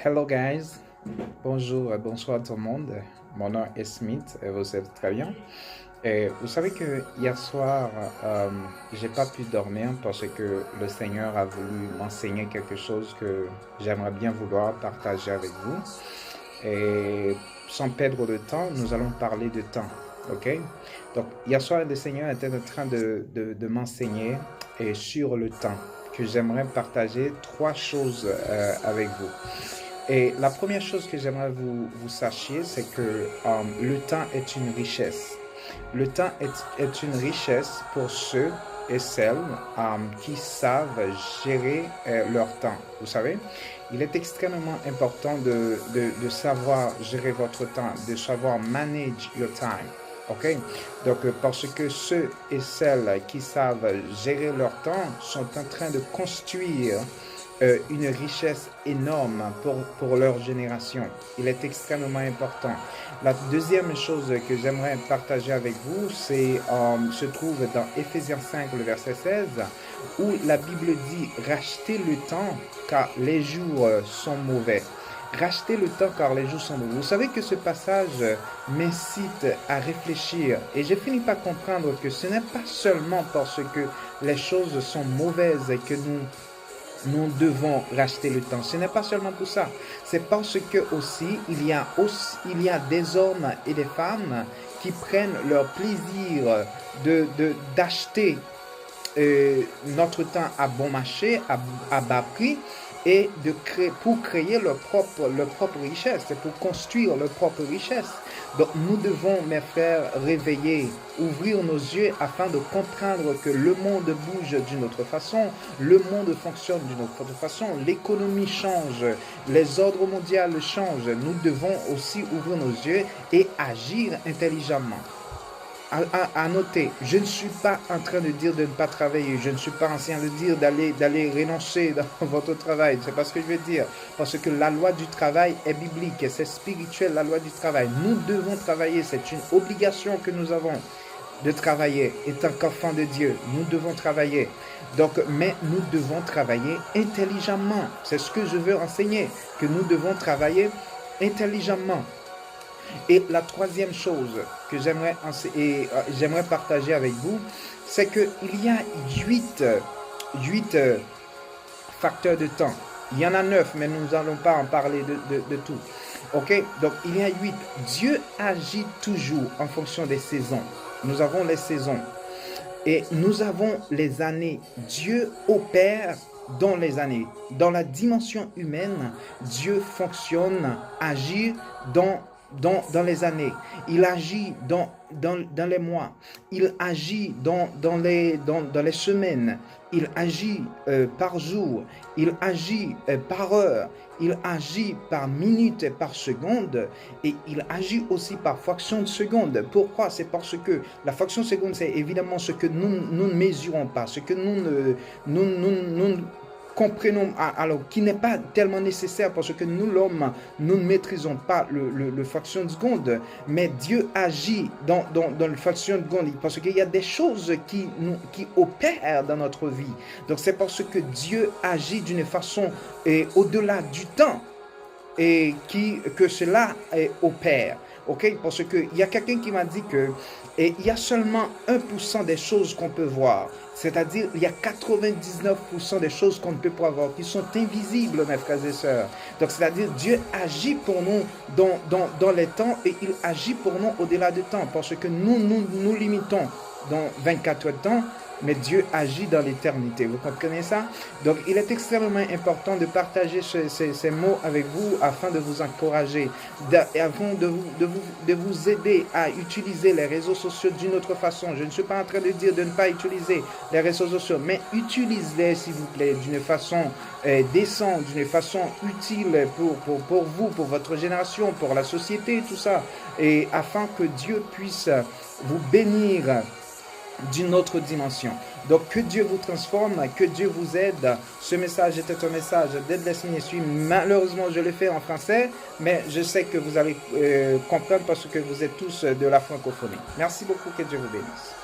Hello guys, bonjour, bonsoir tout le monde. Mon nom est Smith, et vous êtes très bien. Et vous savez que hier soir, j'ai pas pu dormir parce que le Seigneur a voulu m'enseigner quelque chose que j'aimerais bien vouloir partager avec vous. Et sans perdre de temps, nous allons parler de temps. Ok? Donc hier soir, le Seigneur était en train de m'enseigner sur le temps, que j'aimerais partager trois choses avec vous. Et la première chose que j'aimerais vous sachiez, c'est que le temps est une richesse. Le temps est une richesse pour ceux et celles qui savent gérer leur temps. Vous savez, il est extrêmement important de savoir gérer votre temps, de savoir manage your time. OK? Donc, parce que ceux et celles qui savent gérer leur temps sont en train de construire une richesse énorme pour leur génération. Il est extrêmement important. La deuxième chose que j'aimerais partager avec vous, se trouve dans Éphésiens 5, le verset 16, où la Bible dit « Rachetez le temps, car les jours sont mauvais ». Racheter le temps car les jours sont mauvais. Vous savez que ce passage m'incite à réfléchir et j'ai fini par comprendre que ce n'est pas seulement parce que les choses sont mauvaises et que nous devons racheter le temps. Ce n'est pas seulement pour ça. C'est parce que aussi il y a des hommes et des femmes qui prennent leur plaisir d'acheter notre temps à bon marché, à bas prix, et pour créer leur propre richesse, pour construire leur propre richesse. Donc nous devons, mes frères, réveiller, ouvrir nos yeux afin de comprendre que le monde bouge d'une autre façon, le monde fonctionne d'une autre façon, l'économie change, les ordres mondiaux changent. Nous devons aussi ouvrir nos yeux et agir intelligemment. À noter, je ne suis pas en train de dire de ne pas travailler, je ne suis pas en train de dire d'aller renoncer dans votre travail, c'est pas ce que je veux dire, parce que la loi du travail est biblique et c'est spirituel, la loi du travail. Nous devons travailler, c'est une obligation que nous avons de travailler, étant qu'enfant de Dieu, nous devons travailler. Donc, mais nous devons travailler intelligemment, c'est ce que je veux enseigner, que nous devons travailler intelligemment. Et la troisième chose que j'aimerais partager avec vous, c'est qu'il y a huit facteurs de temps. Il y en a 9, mais nous n'allons pas en parler de tout. Ok? Donc, il y a 8. Dieu agit toujours en fonction des saisons. Nous avons les saisons. Et nous avons les années. Dieu opère dans les années. Dans la dimension humaine, Dieu fonctionne, agit dans les années, il agit dans les mois, il agit dans les semaines, il agit par jour, il agit par heure, il agit par minute et par seconde, et il agit aussi par fraction de seconde. Pourquoi? C'est parce que la fraction de seconde, c'est évidemment ce que nous ne mesurons pas, ce que nous comprenons, alors qui n'est pas tellement nécessaire parce que nous, l'homme, nous ne maîtrisons pas le fraction de seconde, mais Dieu agit dans le fraction de seconde parce qu'il y a des choses qui opèrent dans notre vie. Donc c'est parce que Dieu agit d'une façon au-delà du temps et que cela opère. Ok, parce qu'il y a quelqu'un qui m'a dit que il y a seulement 1% des choses qu'on peut voir. C'est-à-dire, il y a 99% des choses qu'on ne peut pas voir, qui sont invisibles, mes frères et sœurs. Donc, c'est-à-dire, Dieu agit pour nous dans les temps et il agit pour nous au-delà du temps. Parce que nous limitons dans 24 heures de temps, mais Dieu agit dans l'éternité. Vous comprenez ça? Donc, il est extrêmement important de partager ces mots avec vous afin de vous encourager, afin de vous aider à utiliser les réseaux sociaux d'une autre façon. Je ne suis pas en train de dire de ne pas utiliser les réseaux sociaux, mais utilisez-les, s'il vous plaît, d'une façon décente, d'une façon utile pour vous, pour votre génération, pour la société, tout ça, et afin que Dieu puisse vous bénir d'une autre dimension. Donc que Dieu vous transforme, que Dieu vous aide. Ce message était un message d'Headless Ministry. Malheureusement, je le fais en français, mais je sais que vous allez comprendre parce que vous êtes tous de la francophonie. Merci beaucoup, que Dieu vous bénisse.